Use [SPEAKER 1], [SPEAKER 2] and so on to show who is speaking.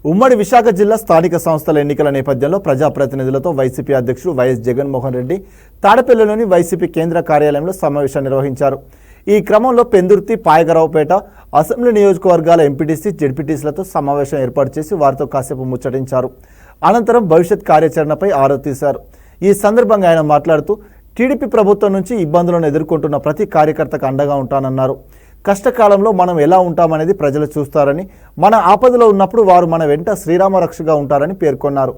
[SPEAKER 1] ఉమ్మడి విశాఖ జిల్లా స్థానిక సంస్థల ఎన్నికల నేపథ్యంలో ప్రజాప్రతినిధులతో వైసీపీ అధ్యక్షుడు వైఎస్ జగన్మోహన్ రెడ్డి తాడేపల్లిలోని వైసీపీ కేంద్ర కార్యాలయంలో సమావేశం నిర్వహించారు. ఈ క్రమంలో పెందుర్తి, పాయకరావుపేట అసెంబ్లీ నియోజకవర్గాల ఎంపీటీసీ, జెడ్పీటీసీలతో సమావేశం ఏర్పాటు చేసి వారితో కాసేపు ముచ్చటించారు. అనంతరం భవిష్యత్ కార్యాచరణపై ఆరా తీశారు. ఈ సందర్భంగా ఆయన మాట్లాడుతూ టీడీపీ ప్రభుత్వం నుంచి ఇబ్బందులను ఎదుర్కొంటున్న ప్రతి కార్యకర్తకు అండగా ఉంటానన్నారు. కష్టకాలంలో మనం ఎలా ఉంటామనేది ప్రజలు చూస్తారని, మన ఆపదలో ఉన్నప్పుడు వారు మన వెంట శ్రీరామ రక్షగా ఉంటారని పేర్కొన్నారు.